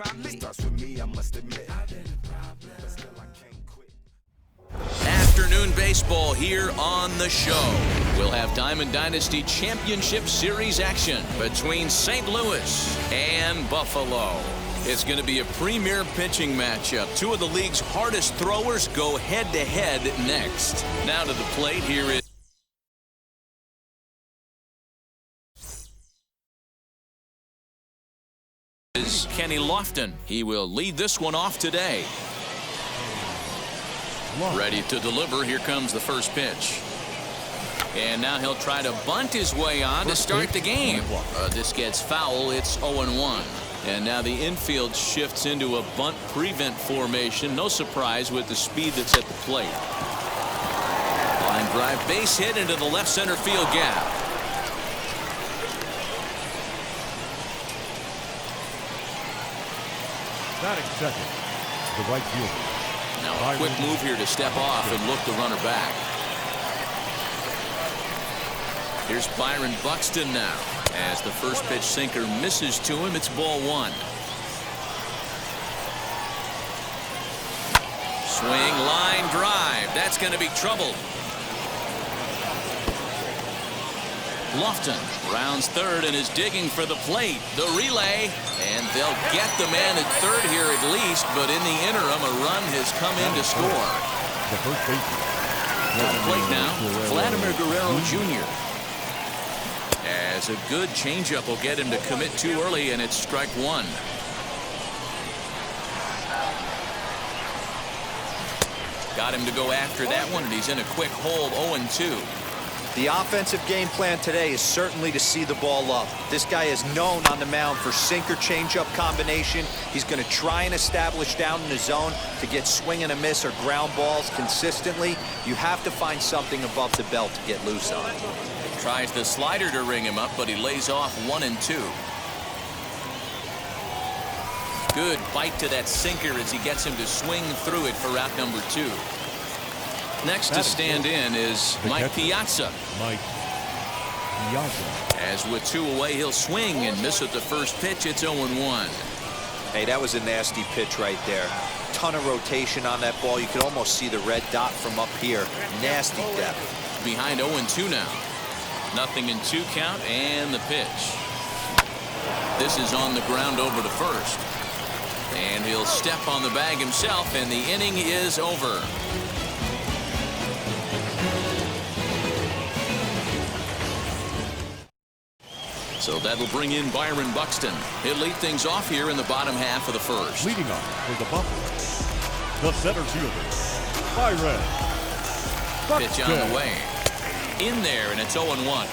Starts with me, I must admit. But still I can't quit. Afternoon baseball here on the show. We'll have Diamond Dynasty Championship Series action between St. Louis and Buffalo. It's going to be a premier pitching matchup. Two of the league's hardest throwers go head-to-head next. Now to the plate, here is Kenny Lofton. He will lead this one off today. Ready to deliver. Here comes the first pitch. And now he'll try to bunt his way on to start the game. This gets foul. It's 0-1. And now the infield shifts into a bunt prevent formation. No surprise with the speed that's at the plate. Line drive, base hit into the left center field gap. Batting second, the right fielder. Now a quick move here to step off and look the runner back. Here's Byron Buxton now. As the first pitch sinker misses to him, it's ball one. Swing, line drive. That's going to be trouble. Lofton rounds third and is digging for the plate. The relay, and they'll get the man at third here at least, but in the interim, a run has come in to score. The first baseman. At the plate now, Vladimir Guerrero Jr. As a good changeup will get him to commit too early, and it's strike one. Got him to go after that one, and he's in a quick hold. 0-2. The offensive game plan today is certainly to see the ball up. This guy is known on the mound for sinker changeup combination. He's going to try and establish down in the zone to get swing and a miss or ground balls consistently. You have to find something above the belt to get loose on. Tries the slider to ring him up, but he lays off 1-2. Good bite to that sinker as he gets him to swing through it for out number 2. Next to stand in is Mike Piazza. As with 2 away, he'll swing and miss at the first pitch. It's 0-1. Hey, that was a nasty pitch right there. Ton of rotation on that ball. You could almost see the red dot from up here. Nasty depth. Behind 0-2 now. Nothing in 2 count, and the pitch. This is on the ground over to first. And he'll step on the bag himself, and the inning is over. So that'll bring in Byron Buxton. He'll lead things off here in the bottom half of the first. Leading off for the Buffalo, the center fielder, Byron Buxton. Pitch on the way. In there, and it's 0-1.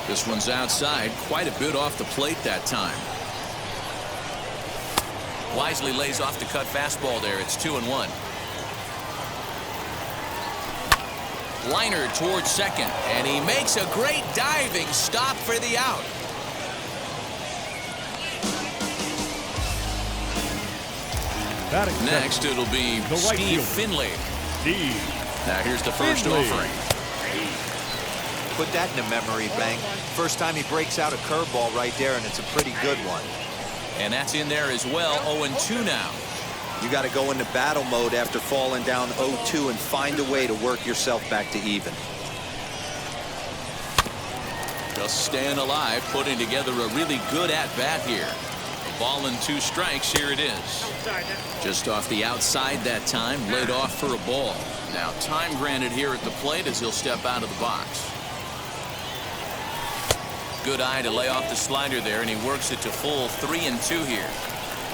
This one's outside, quite a bit off the plate that time. Wisely lays off the cut fastball there. It's 2-1. Liner towards second, and he makes a great diving stop for the out. Next, it'll be Steve Finley. Now here's the first offering. Put that in a memory bank. First time he breaks out a curveball right there, and it's a pretty good one. And that's in there as well. 0-2 now. You got to go into battle mode after falling down 0-2 and find a way to work yourself back to even. Just staying alive, putting together a really good at-bat here. A ball and 2 strikes. Here it is. Just off the outside that time, laid off for a ball. Now time granted here at the plate as he'll step out of the box. Good eye to lay off the slider there, and he works it to full 3-2 here.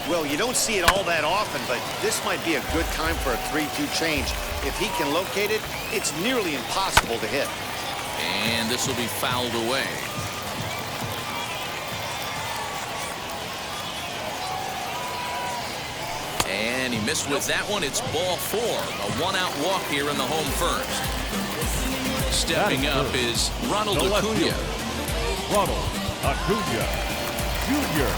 Well, you don't see it all that often, but this might be a good time for a 3-2 change. If he can locate it, it's nearly impossible to hit. And this will be fouled away. And he missed with that one. It's ball 4. A 1-out walk here in the home first. Stepping up is Ronald Acuna. Ronald Acuna Jr.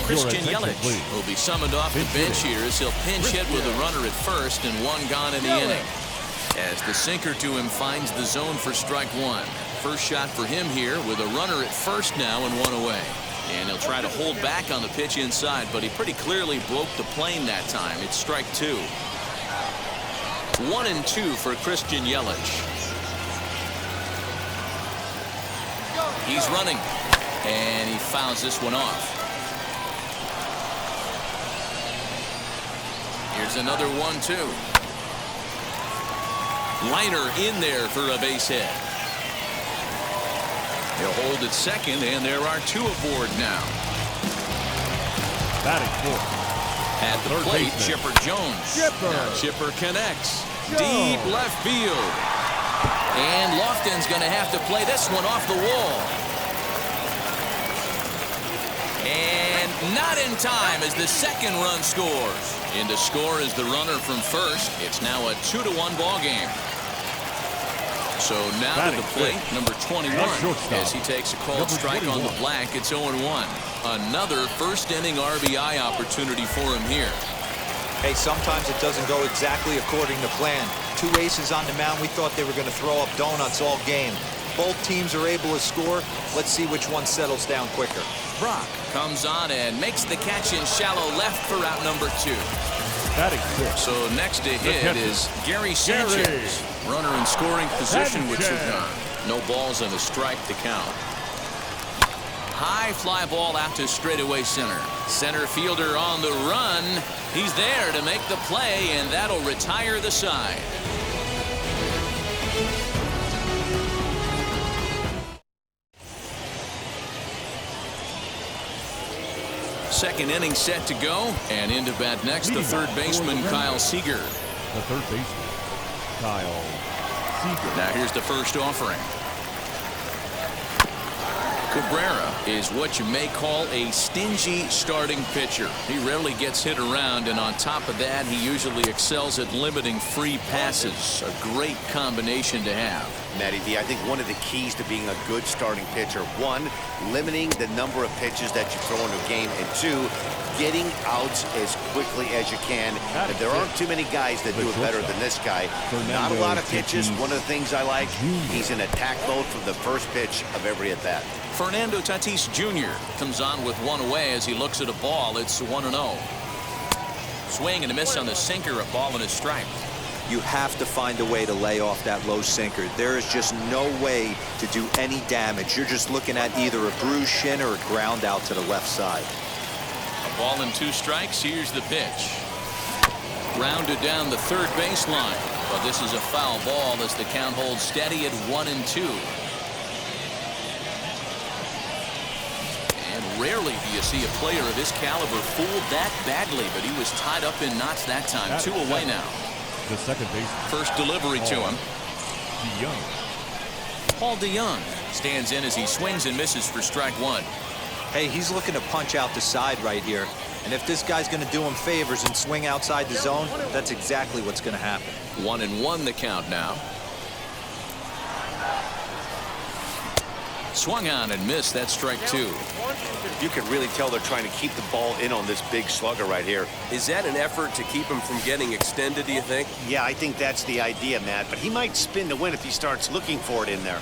Christian Yelich will be summoned off the bench here as he'll pinch hit with a runner at first and 1 gone in the inning. as the sinker to him finds the zone for strike one. First shot for him here with a runner at first now and one away. And he'll try to hold back on the pitch inside, but he pretty clearly broke the plane that time. It's strike two. 1-2 for Christian Yelich. He's running, and he fouls this one off. Here's another 1-2. Liner in there for a base hit. He'll hold at second, and there are two aboard now. Batting fourth. At the plate, Chipper Jones. Now Chipper connects. Deep left field. And Lofton's going to have to play this one off the wall. And not in time as the second run scores. In to score is the runner from first. It's now a 2-1 ball game. So now to the plate, number 21, as he takes a called strike on the black. It's 0-1. Another first inning RBI opportunity for him here. Hey, sometimes it doesn't go exactly according to plan. Two aces on the mound. We thought they were going to throw up donuts all game. Both teams are able to score. Let's see which one settles down quicker. Brock comes on and makes the catch in shallow left for out number 2. So next to hit is Gary Sanchez. Runner in scoring position with 2 gone. No balls and a strike to count. High fly ball out to straightaway center. Center fielder on the run. He's there to make the play, and that'll retire the side. Second inning set to go, and into bat next, the third baseman, Kyle Seager. The third baseman, Kyle Seager. Now here's the first offering. Cabrera is what you may call a stingy starting pitcher. He rarely gets hit around, and on top of that, he usually excels at limiting free passes. A great combination to have. Matty V, I think one of the keys to being a good starting pitcher, one, limiting the number of pitches that you throw into a game, and two, getting outs as quickly as you can. And there aren't too many guys that do it better than this guy. Not a lot of pitches. One of the things I like, he's in attack mode from the first pitch of every at-bat. Fernando Tatis Jr. comes on with one away as he looks at a ball. It's 1-0. Swing and a miss on the sinker, a ball and a strike. You have to find a way to lay off that low sinker. There is just no way to do any damage. You're just looking at either a bruised shin or a ground out to the left side. A ball and 2 strikes. Here's the pitch. Grounded down the third baseline. But this is a foul ball as the count holds steady at 1-2. And rarely do you see a player of his caliber fooled that badly, but he was tied up in knots that time. 2 away now. The second baseman. First delivery to him. DeYoung. Paul DeYoung stands in as he swings and misses for strike 1. Hey, he's looking to punch out the side right here. And if this guy's going to do him favors and swing outside the zone, that's exactly what's going to happen. 1-1 the count now. Swung on and missed. That's strike 2. You can really tell they're trying to keep the ball in on this big slugger right here. Is that an effort to keep him from getting extended, do you think? Yeah, I think that's the idea, Matt. But he might spin to win if he starts looking for it in there.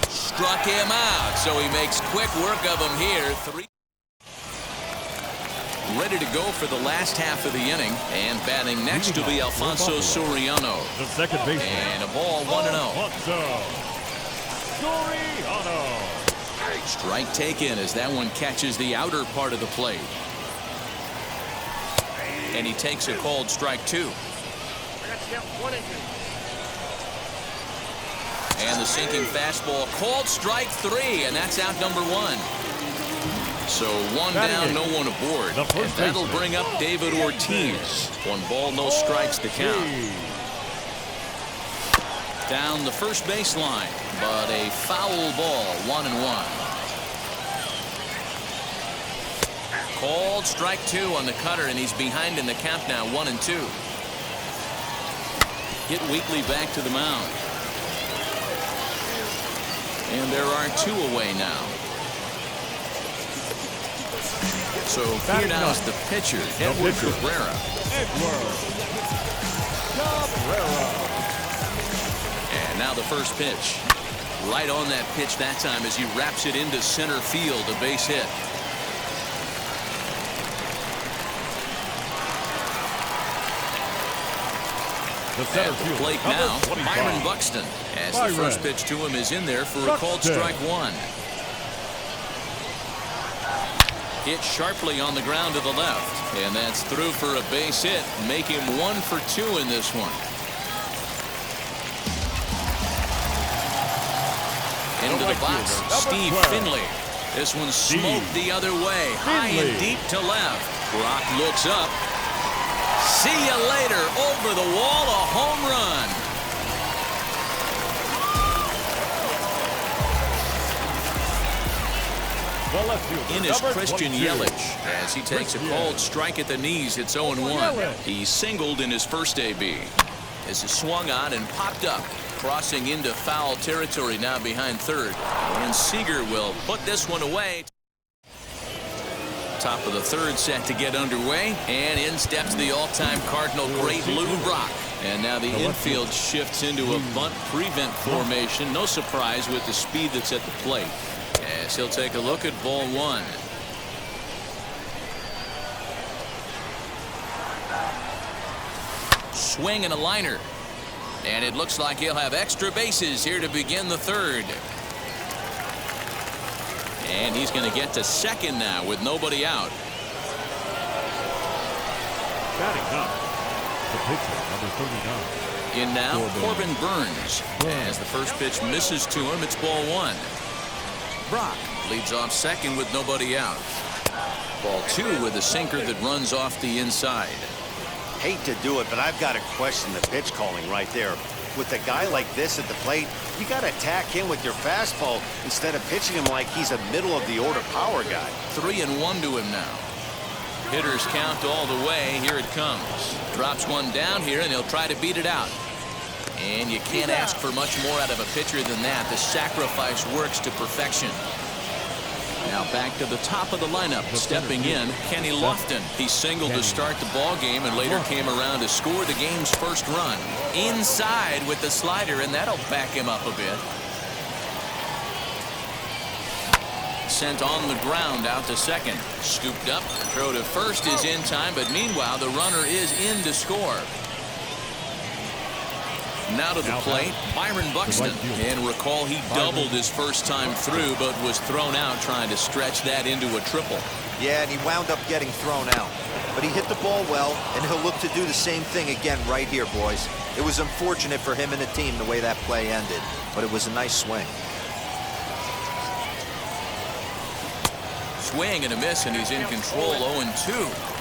Struck him out, so he makes quick work of him here. 3. Ready to go for the last half of the inning, and batting next to be Alfonso Soriano. The second baseman. And a ball, 1-0. Alfonso Soriano. Strike taken as that one catches the outer part of the plate. And he takes a called strike 2. And the sinking fastball, called strike 3, and that's out number 1. So 1 down, no one aboard. And that'll bring up David Ortiz. 1 ball, no strikes to count. Down the first baseline, but a foul ball, 1-1. Called strike 2 on the cutter, and he's behind in the count now, 1-2. Hit weakly back to the mound. And there are 2 away now. So here now is the pitcher, Edward Cabrera. Edward Cabrera. And now the first pitch. Right on that pitch that time as he wraps it into center field, a base hit. At the plate now, Byron Buxton, as the first pitch to him is in there for a called strike one. Hit sharply on the ground to the left, and that's through for a base hit. Make him 1 for 2 in this one. Into the box, Steve Finley. This one smoked the other way, high and deep to left. Brock looks up. See you later. Over the wall, a home run. In is Christian Yelich as he takes a called strike at the knees. It's 0-1. He singled in his first AB as it swung on and popped up, crossing into foul territory now behind third. And Seager will put this one away. Top of the third set to get underway, and in steps the all-time Cardinal great Lou Brock. And now the infield shifts into a bunt prevent formation. No surprise with the speed that's at the plate. As he'll take a look at ball one. Swing and a liner. And it looks like he'll have extra bases here to begin the third. And he's going to get to second now with nobody out. Batting up, the pitcher, number 39. In now, Corbin Burns. As the first pitch misses to him, it's ball one. Brock leads off second with nobody out. Ball two with a sinker that runs off the inside. Hate to do it, but I've got to question the pitch calling right there. With a guy like this at the plate, you got to attack him with your fastball instead of pitching him like he's a middle of the order power guy. 3-1 to him now. Hitters count all the way. Here it comes. Drops one down here, and he'll try to beat it out. And you can't ask for much more out of a pitcher than that. The sacrifice works to perfection. Now back to the top of the lineup. Stepping in, Kenny Lofton. He singled to start the ball game and later came around to score the game's first run. Inside with the slider, and that'll back him up a bit. Sent on the ground out to second. Scooped up. Throw to first is in time, but meanwhile the runner is in to score. Now to the plate, Byron Buxton. And recall he doubled his first time through, but was thrown out trying to stretch that into a triple. Yeah, and he wound up getting thrown out. But he hit the ball well, and he'll look to do the same thing again right here, boys. It was unfortunate for him and the team the way that play ended, but it was a nice swing. Swing and a miss, and he's in control. 0-2.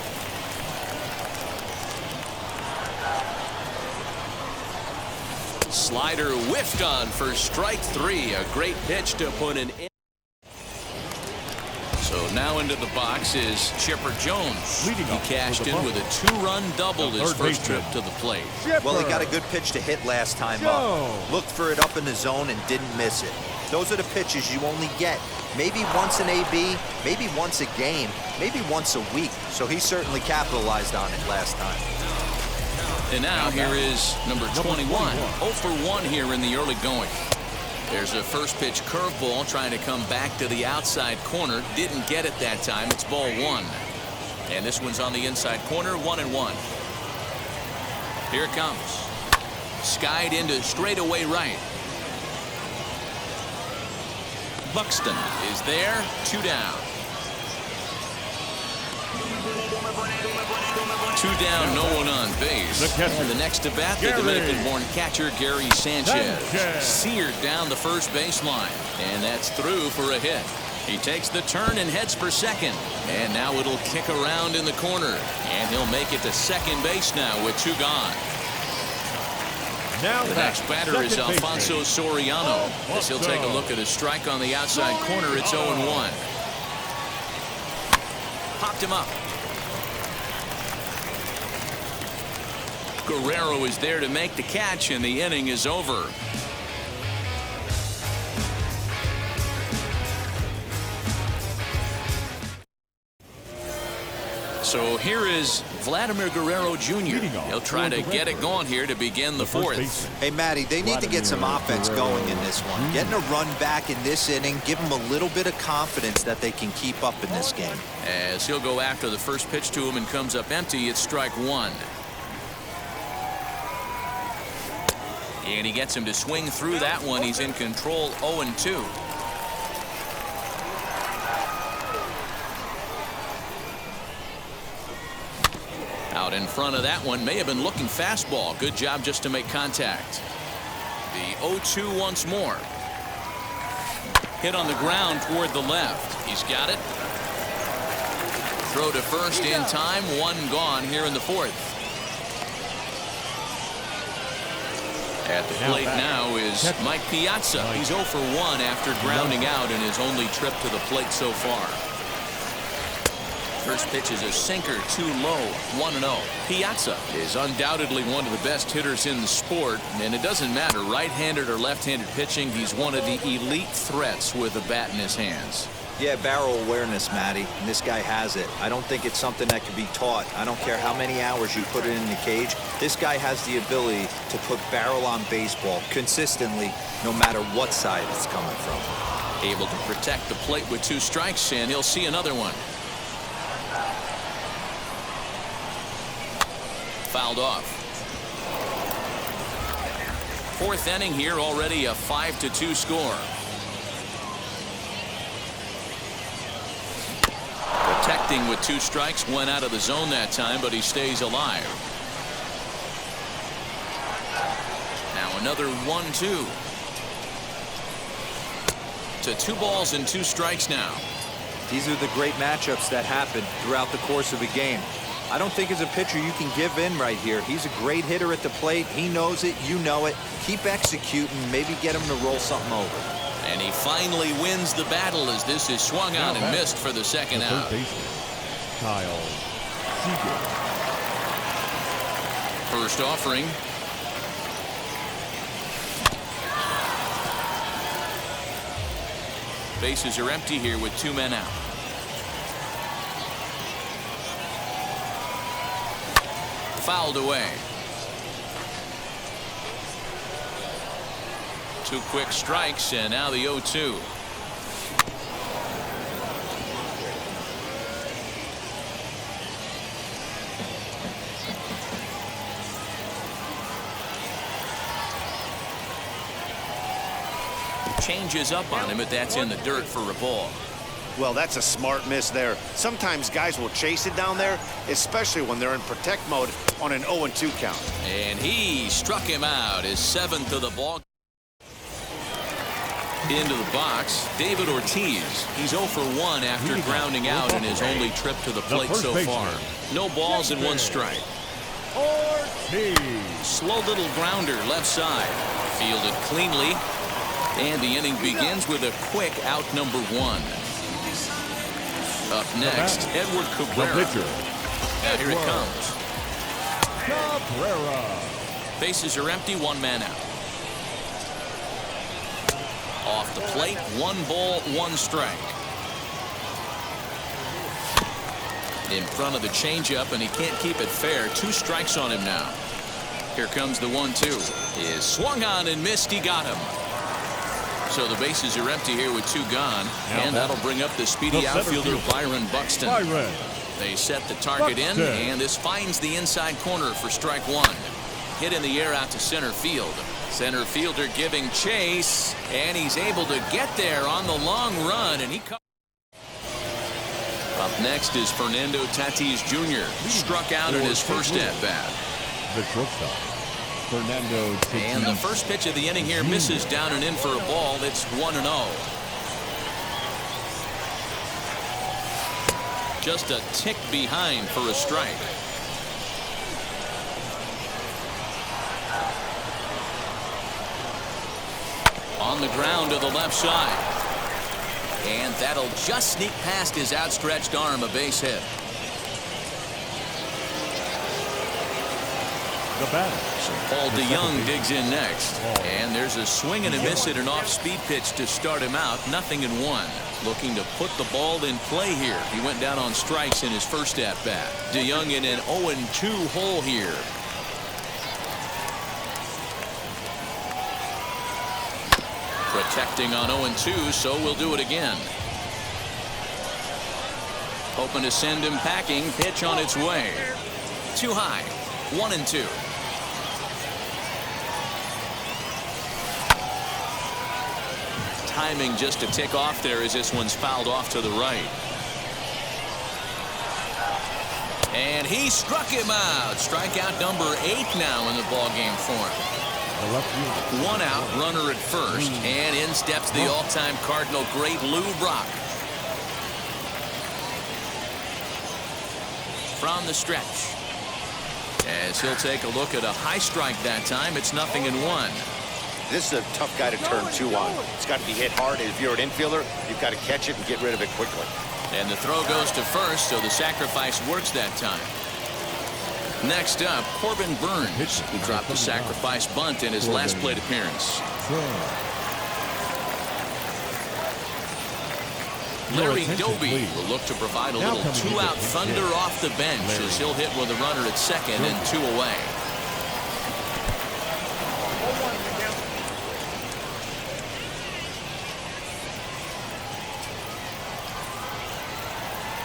Slider whiffed on for strike three. A great pitch to put an end. So now into the box is Chipper Jones. He cashed in with a 2-run double his first trip to the plate. Well, he got a good pitch to hit last time up. Looked for it up in the zone and didn't miss it. Those are the pitches you only get maybe once an AB, maybe once a game, maybe once a week. So he certainly capitalized on it last time. And now here is number 21. 0 for 1 here in the early going. There's a first pitch curveball trying to come back to the outside corner. Didn't get it that time. It's ball one. And this one's on the inside corner. 1-1. Here it comes. Skied into straightaway right. Buxton is there. 2 down. 2 down, no one on base. And the next to bat, the Dominican-born catcher, Gary Sanchez. Seared down the first baseline. And that's through for a hit. He takes the turn and heads for second. And now it'll kick around in the corner. And he'll make it to second base now with 2 gone. Now the next batter is Alfonso Soriano. As he'll take a look at a strike on the outside corner, it's 0-1. Popped him up. Guerrero is there to make the catch, and the inning is over. So here is Vladimir Guerrero Jr. He'll try to get it going here to begin the fourth. Hey, Matty, they need to get some offense going in this one. Getting a run back in this inning, give them a little bit of confidence that they can keep up in this game. As he'll go after the first pitch to him and comes up empty, it's strike one. And he gets him to swing through that one. He's in control, 0-2. Out in front of that one, may have been looking fastball. Good job just to make contact. The 0-2 once more. Hit on the ground toward the left. He's got it. Throw to first in time. One gone here in the fourth. At the plate now is Mike Piazza. He's 0 for 1 after grounding out in his only trip to the plate so far. First pitch is a sinker, too low, 1-0. Piazza is undoubtedly one of the best hitters in the sport, and it doesn't matter right-handed or left-handed pitching. He's one of the elite threats with a bat in his hands. Yeah, barrel awareness, Matty, and this guy has it. I don't think it's something that can be taught. I don't care how many hours you put it in the cage. This guy has the ability to put barrel on baseball consistently, no matter what side it's coming from. Able to protect the plate with 2 strikes, and he'll see another one. Fouled off. Fourth inning here, already a 5-2 score. Protecting with 2 strikes, went out of the zone that time, but he stays alive. Now another 1-2. To 2 balls and 2 strikes now. These are the great matchups that happen throughout the course of a game. I don't think as a pitcher you can give in right here. He's a great hitter at the plate. He knows it. You know it. Keep executing. Maybe get him to roll something over. And he finally wins the battle as this is swung on and missed for the second out. Kyle Seager. First offering. Bases are empty here with 2 men out. Fouled away. 2 quick strikes, and now the 0-2. Changes up on him, but that's in the dirt for a ball. Well, that's a smart miss there. Sometimes guys will chase it down there, especially when they're in protect mode on an 0-2 count. And he struck him out, his 7th of the ball. Into the box, David Ortiz. He's 0 for 1 after grounding out in his only trip to the plate so far. No balls and 1 strike. Ortiz. Slow little grounder left side. Fielded cleanly. And the inning begins with a quick out number 1. Up next, Edward Cabrera. Now here it comes. Cabrera. Bases are empty, 1 man out. Off the plate, 1 ball, 1 strike. In front of the changeup, and he can't keep it fair. 2 strikes on him now. Here comes the 1-2. Is swung on and missed. He got him. So the bases are empty here with 2 gone, and that'll bring up the speedy outfielder Byron Buxton. They set the target in, and this finds the inside corner for strike 1. Hit in the air out to center field. Center fielder giving chase, and he's able to get there on the long run, and he comes. Up next is Fernando Tatis Jr. Struck out in his first at-bat. The shortstop, Fernando Tatis. And the first pitch of the inning here misses down and in for a ball. It's 1-0. Just a tick behind for a strike. On the ground to the left side. And that'll just sneak past his outstretched arm, a base hit. The batter. So Paul DeYoung digs in next. And there's a swing and a miss at an off-speed pitch to start him out. 0-1. Looking to put the ball in play here. He went down on strikes in his first at-bat. DeYoung in an 0-2 hole here. Protecting on 0-2, so we'll do it again. Hoping to send him packing. Pitch on its way. Too high. 1-2. Timing just a tick off there as this one's fouled off to the right. And he struck him out. Strikeout number 8 now in the ballgame for him. One out, runner at first, and in steps the all-time Cardinal great Lou Brock. From the stretch. As he'll take a look at a high strike that time, it's 0-1. This is a tough guy to turn 2 on. It's got to be hit hard, and if you're an infielder, you've got to catch it and get rid of it quickly. And the throw goes to first, so the sacrifice works that time. Next up, Corbin Burns, who dropped the sacrifice bunt in his last plate appearance. Larry Doby will look to provide a little 2-out thunder off the bench as he'll hit with a runner at second and 2 away.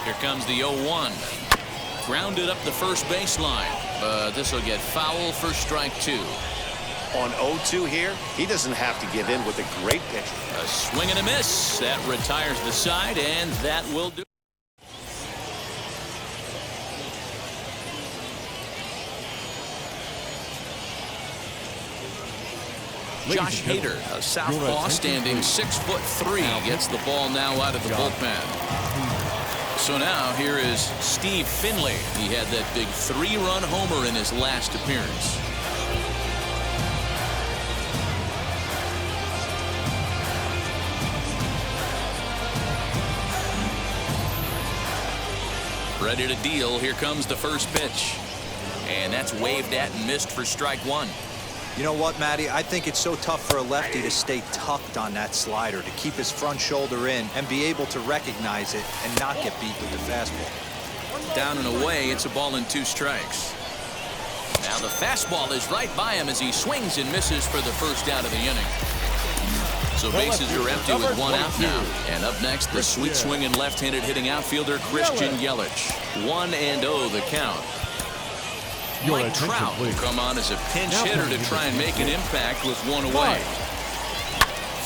Here comes the 0-1. Grounded up the first baseline, but this will get foul for strike 2. On 0-2 here, he doesn't have to give in with a great pitch. A swing and a miss. That retires the side, and that will do. Josh Hader, a southpaw standing 6'3", gets the ball now out of the bullpen. So now here is Steve Finley. He had that big 3-run homer in his last appearance. Ready to deal. Here comes the first pitch. And that's waved at and missed for strike 1. You know what, Matty? I think it's so tough for a lefty to stay tucked on that slider, to keep his front shoulder in and be able to recognize it and not get beat with the fastball. Down and away, it's a ball and 2 strikes. Now the fastball is right by him as he swings and misses for the first out of the inning. So bases are empty with 1 out now. And up next, the sweet swinging left-handed hitting outfielder Christian Yelich. 1-0 the count. Mike Trout will come on as a pinch hitter to try and make an impact with 1 away.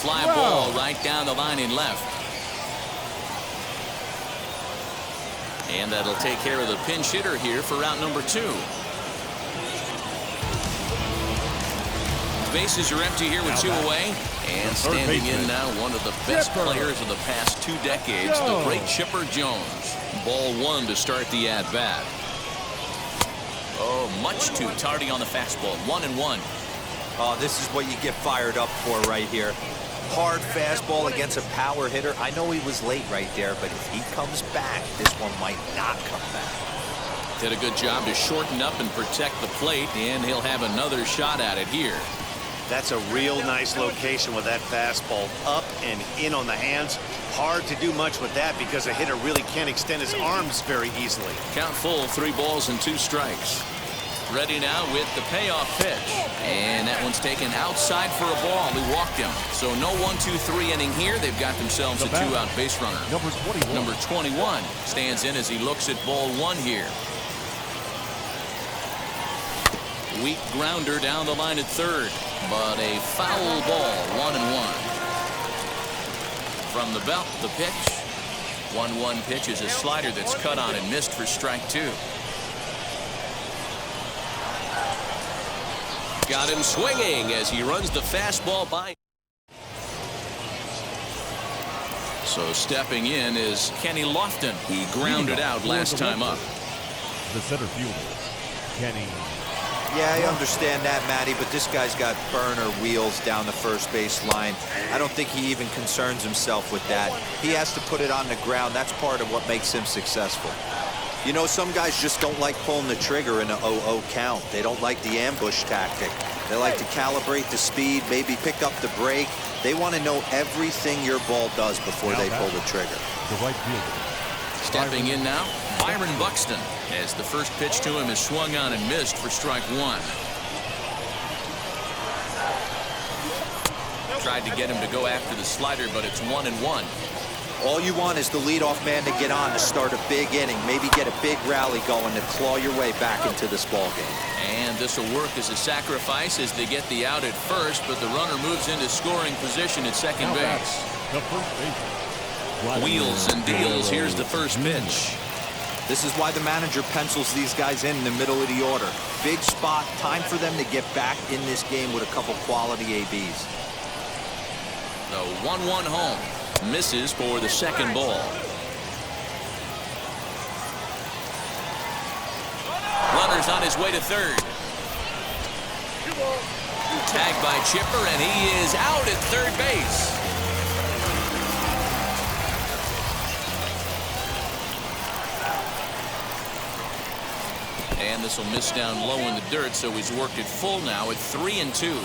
Fly ball right down the line in left. And that'll take care of the pinch hitter here for out number 2. Bases are empty here with 2 away. And standing in now, one of the best players of the past 2 decades, the great Chipper Jones. Ball 1 to start the at-bat. Oh, much too tardy on the fastball. 1-1. Oh, this is what you get fired up for right here. Hard fastball against a power hitter. I know he was late right there, but if he comes back, this one might not come back. Did a good job to shorten up and protect the plate, and he'll have another shot at it here. That's a real nice location with that fastball. Up and in on the hands. Hard to do much with that because a hitter really can't extend his arms very easily. Count full, 3 balls and 2 strikes. Ready now with the payoff pitch. And that one's taken outside for a ball. He walked him. So no 1-2-3 inning here. They've got themselves a 2-out base runner. Number 21 stands in as he looks at ball 1 here. Weak grounder down the line at third, but a foul ball. 1-1. From the belt, the pitch. 1-1 pitch is a slider that's cut on and missed for strike 2. Got him swinging as he runs the fastball by. So stepping in is Kenny Lofton. He grounded out last time up. The center fielder, Kenny. Yeah, I understand that, Matty, but this guy's got burner wheels down the first base line. I don't think he even concerns himself with that. He has to put it on the ground. That's part of what makes him successful. You know, some guys just don't like pulling the trigger in an 0-0 count. They don't like the ambush tactic. They like to calibrate the speed, maybe pick up the brake. They want to know everything your ball does before they pull the trigger. The right fielder. Stepping in now, Byron Buxton, as the first pitch to him is swung on and missed for strike one. Tried to get him to go after the slider, but it's 1-1. All you want is the leadoff man to get on to start a big inning, maybe get a big rally going to claw your way back into this ball game. And this will work as a sacrifice as they get the out at first, but the runner moves into scoring position at second base. The first baseman. Wheels and deals. Here's the first pitch. This is why the manager pencils these guys in the middle of the order. Big spot, time for them to get back in this game with a couple quality ABs. The 1-1 home. Misses for the second ball. Runner's on his way to third. Tagged by Chipper, and he is out at third base. And this will miss down low in the dirt, so he's worked it full now at 3-2.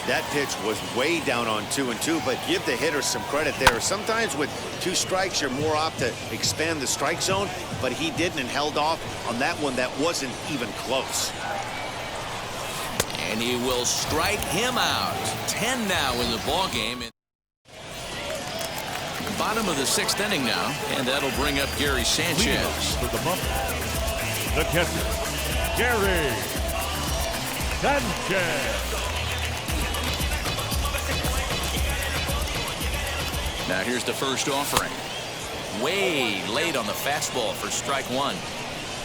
That pitch was way down on 2-2, but give the hitter some credit there. Sometimes with 2 strikes, you're more apt to expand the strike zone, but he didn't and held off on that one that wasn't even close. And he will strike him out. 10 now in the ball game. Bottom of the 6th inning now, and that'll bring up Gary Sanchez. For the bump. The catcher, Gary Sanchez. Now here's the first offering. Way late on the fastball for strike one.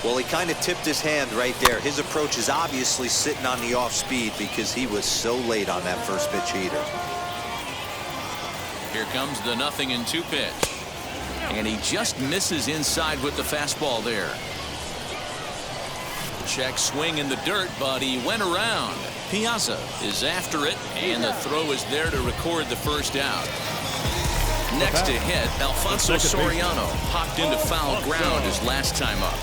Well, he kind of tipped his hand right there. His approach is obviously sitting on the off speed because he was so late on that first pitch heater. Here comes the 0-2 pitch. And he just misses inside with the fastball there. Check swing in the dirt, but he went around. Piazza is after it, and the throw is there to record the first out. Next to hit, Alfonso Soriano popped into foul ground his last time up.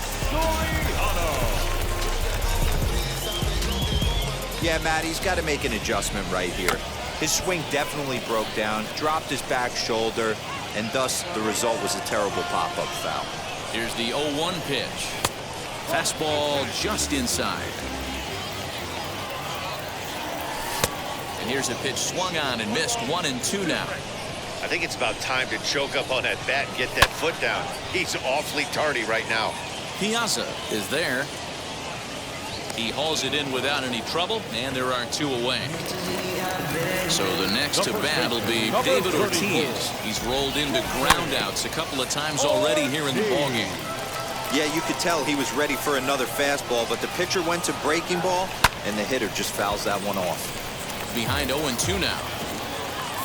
Yeah, Matt, he's got to make an adjustment right here. His swing definitely broke down, dropped his back shoulder, and thus the result was a terrible pop-up foul. Here's the 0-1 pitch. Fastball just inside. And here's a pitch swung on and missed. 1-2 now. I think it's about time to choke up on that bat and get that foot down. He's awfully tardy right now. Piazza is there. He hauls it in without any trouble, and there are 2 away. So the next to bat will be David Ortiz. He's rolled into groundouts a couple of times already here in the ballgame. Yeah, you could tell he was ready for another fastball, but the pitcher went to breaking ball, and the hitter just fouls that one off. Behind 0-2 now.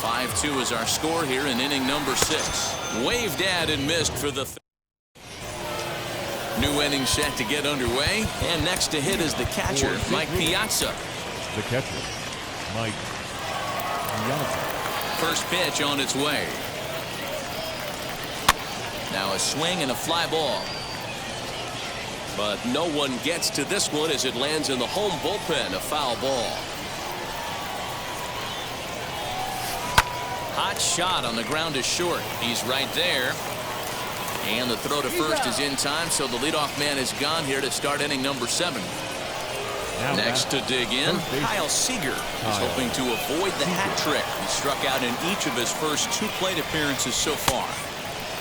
5-2 is our score here in inning number 6. Waved at and missed for the new inning set to get underway. And next to hit is the catcher, Mike Piazza. The catcher, Mike Piazza. First pitch on its way. Now a swing and a fly ball. But no one gets to this one as it lands in the home bullpen. A foul ball. Hot shot on the ground is short. He's right there. And the throw to first is in time, so the leadoff man is gone here to start inning number 7. Next to dig in, Kyle Seager is hoping to avoid the hat trick. He struck out in each of his first 2 plate appearances so far.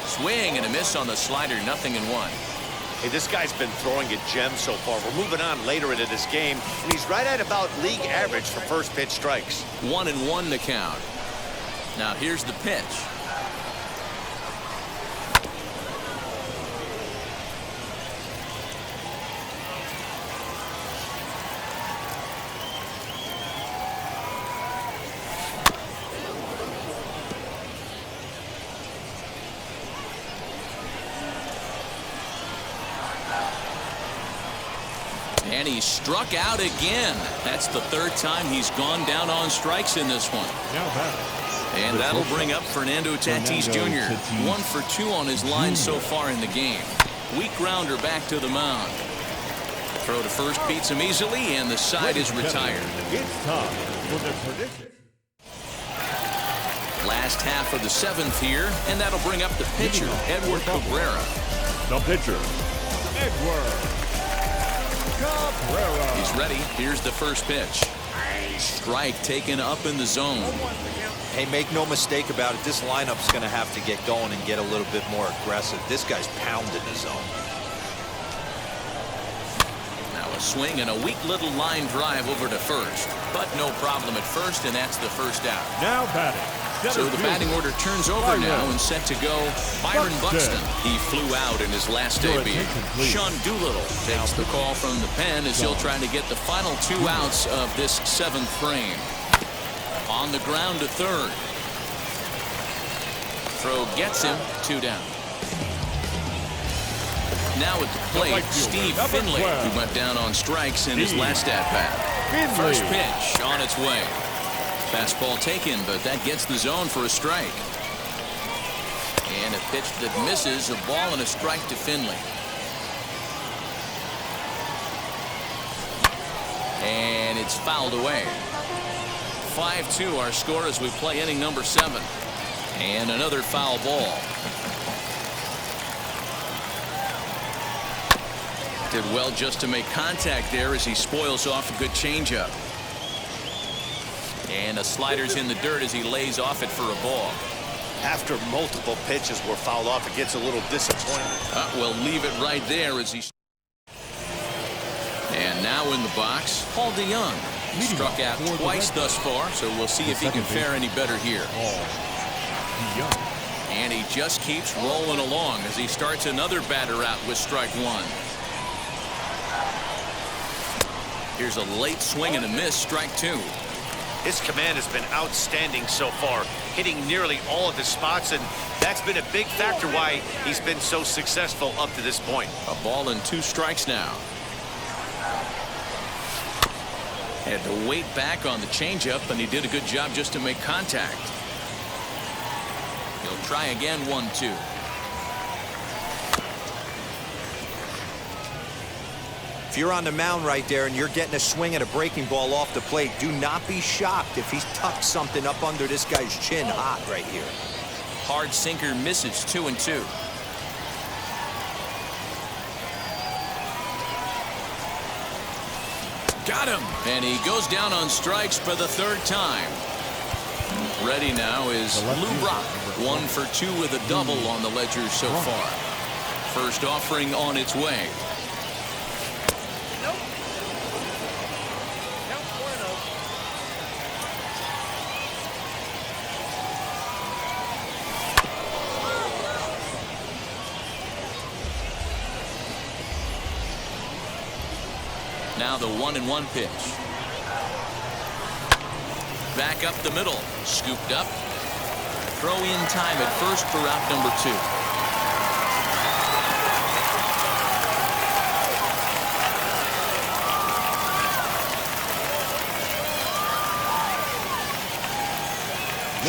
Swing and a miss on the slider, 0-1. Hey, this guy's been throwing a gem so far. We're moving on later into this game, and he's right at about league average for first pitch strikes. 1-1 to count. Now here's the pitch. And he struck out again. That's the 3rd time he's gone down on strikes in this one. And that'll bring up Fernando Tatis Jr. 1 for 2 on his line so far in the game. Weak grounder back to the mound. Throw to first beats him easily, and the side is retired. It's time for the prediction. Last half of the 7th here, and that'll bring up the pitcher, Edward Cabrera. The pitcher, Edward Cabrera. He's ready. Here's the first pitch. Strike taken up in the zone. Hey, make no mistake about it. This lineup's going to have to get going and get a little bit more aggressive. This guy's pounding the zone. Now a swing and a weak little line drive over to first. But no problem at first, and that's the first out. Now batting. So the batting order turns over now and set to go Byron Buxton. He flew out in his last debut. Sean Doolittle takes the call from the pen as he'll try to get the final 2 outs of this 7th frame. On the ground to third. Throw gets him, 2 down. Now at the plate, Steve Finley, who went down on strikes in his last at-bat. First pitch on its way. Fastball taken, but that gets the zone for a strike. And a pitch that misses, a ball and a strike to Finley. And it's fouled away. 5-2 our score as we play inning number 7. And another foul ball. Did well just to make contact there as he spoils off a good changeup. And a slider's in the dirt as he lays off it for a ball. After multiple pitches were fouled off, it gets a little disappointing. We'll leave it right there as he. And now in the box, Paul DeYoung. Struck out twice thus far, so we'll see if he can fare any better here. And he just keeps rolling along as he starts another batter out with strike 1. Here's a late swing and a miss, strike 2. His command has been outstanding so far, hitting nearly all of his spots, and that's been a big factor why he's been so successful up to this point. A ball and 2 strikes now. Had to wait back on the changeup, and he did a good job just to make contact. He'll try again, 1-2. If you're on the mound right there and you're getting a swing at a breaking ball off the plate, do not be shocked if he's tucked something up under this guy's chin hot right here. Hard sinker misses, 2-2. Got him. And he goes down on strikes for the 3rd time. Ready now is Lou Brock. 1 for 2 with a double on the ledger so far. First offering on its way. Now the 1-1 pitch. Back up the middle. Scooped up. Throw in time at first for out number 2.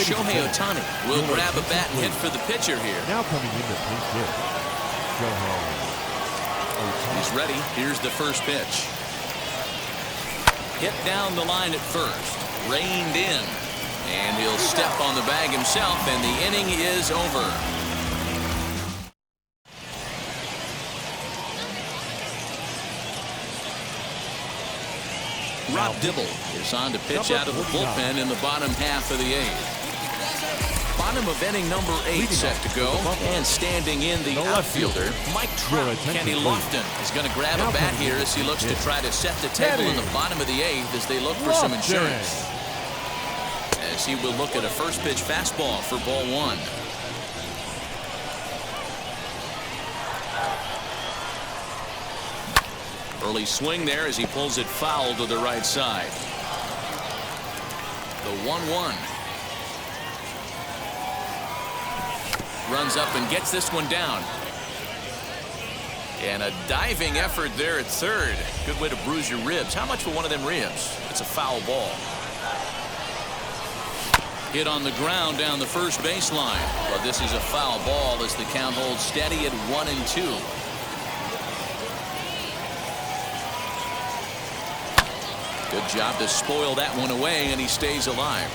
Shohei Ohtani will grab a bat and hit for the pitcher here. Now coming in the pinch hit, Shohei Ohtani. He's ready. Here's the first pitch. Hit down the line at first. Reined in. And he'll step on the bag himself, and the inning is over. Rob Dibble is on to pitch out of the bullpen in the bottom half of the 8th. Bottom of inning number 8 set to go, and standing in the outfielder, Mike Trout. Kenny Lofton is going to grab a bat here as he looks to try to set the table in the bottom of the 8th as they look for some insurance. As he will look at a first pitch fastball for ball 1. Early swing there as he pulls it foul to the right side. The 1-1. Runs up and gets this one down. And a diving effort there at third. Good way to bruise your ribs. How much for one of them ribs? It's a foul ball. Hit on the ground down the first baseline. But this is a foul ball as the count holds steady at 1-2. Good job to spoil that one away, and he stays alive.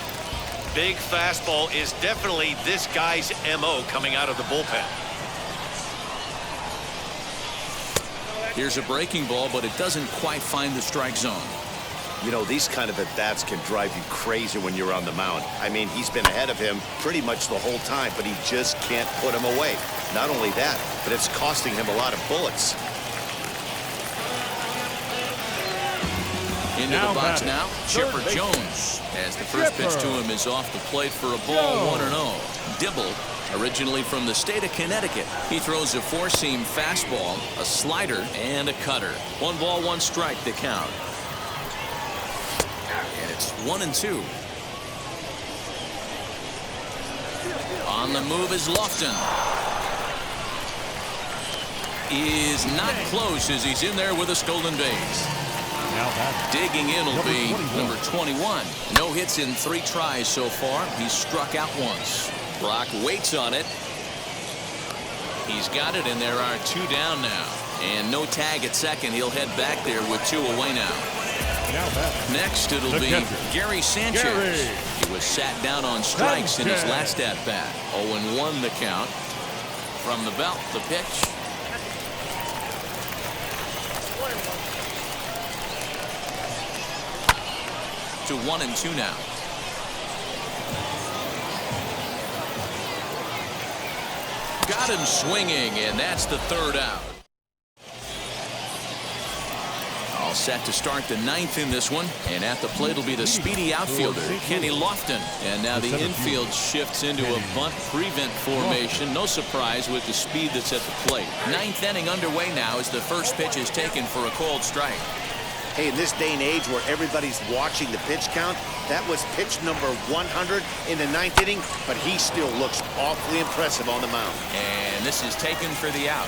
Big fastball is definitely this guy's MO coming out of the bullpen. Here's a breaking ball, but it doesn't quite find the strike zone. You know, these kind of at-bats can drive you crazy when you're on the mound. I mean, he's been ahead of him pretty much the whole time, but he just can't put him away. Not only that, but it's costing him a lot of bullets. Into the box now, Chipper Jones, as the first pitch to him is off the plate for a ball, 1-0. Dibble, originally from the state of Connecticut. He throws a four-seam fastball, a slider, and a cutter. 1 ball, 1 strike to count. And it's 1-2. On the move is Lofton. Is not close as he's in there with a stolen base. Digging in will be number 21. No hits in 3 tries so far. He's struck out once. Brock waits on it. He's got it, and there are 2 down now. And no tag at second. He'll head back there with 2 away now. Next, it'll be Gary Sanchez. He was sat down on strikes in his last at-bat. 0-1 the count. From the belt, the pitch. To 1-2 now. Got him swinging, and that's the 3rd out. All set to start the 9th in this one, and at the plate will be the speedy outfielder Kenny Lofton. And now the infield shifts into a bunt prevent formation. No surprise with the speed that's at the plate. 9th inning underway now as the first pitch is taken for a called strike. Hey, in this day and age where everybody's watching the pitch count, that was pitch number 100 in the 9th inning, but he still looks awfully impressive on the mound. And this is taken for the out.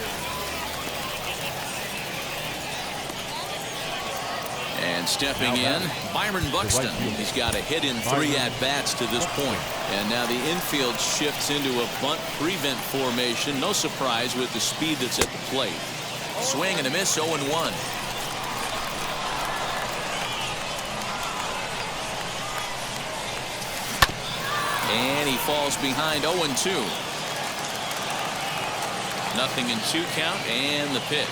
And stepping in, Byron Buxton. He's got a hit in 3 at-bats to this point. And now the infield shifts into a bunt prevent formation. No surprise with the speed that's at the plate. Swing and a miss, 0-1. And he falls behind 0-2. Nothing in 2 count, and the pitch.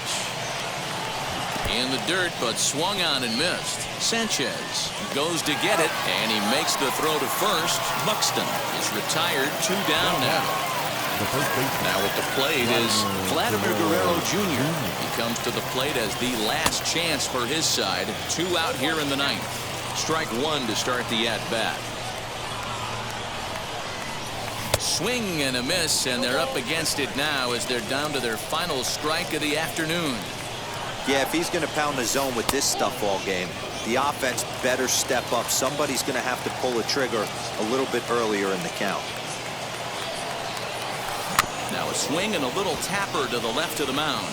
In the dirt, but swung on and missed. Sanchez goes to get it, and he makes the throw to first. Buxton is retired, 2 down now. Now at the plate is Vladimir Guerrero Jr. He comes to the plate as the last chance for his side. 2 out here in the 9th. Strike 1 to start the at-bat. Swing and a miss, and they're up against it now as they're down to their final strike of the afternoon. Yeah, if he's going to pound the zone with this stuff all game, the offense better step up. Somebody's going to have to pull a trigger a little bit earlier in the count. Now a swing and a little tapper to the left of the mound.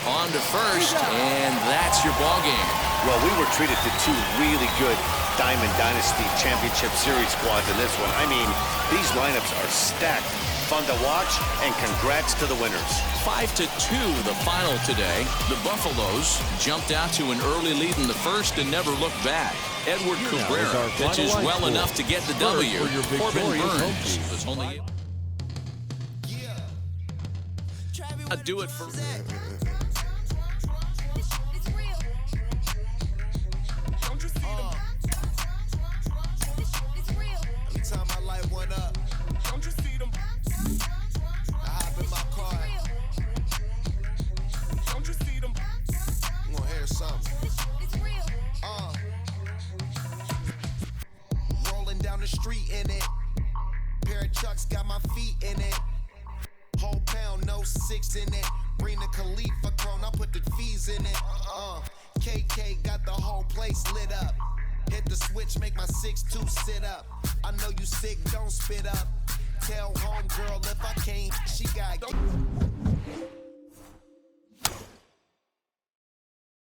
On to first, and that's your ball game. Well, we were treated to 2 really good Diamond Dynasty Championship Series squads in this one. I mean, these lineups are stacked, fun to watch, and congrats to the winners. 5-2 the final today. The Buffaloes jumped out to an early lead in the first and never looked back. Edward Cabrera pitches well enough to get the W. Corbin Burns was only do it for rolling down the street in it. Pair of Chucks got my feet in it. Whole pound, no 6 in it. Bring the Khalifa cone, I put the fees in it. KK got the whole place lit up. Hit the switch, make my 6'2" sit up. I know you sick, don't spit up. Tell homegirl if I can't, she got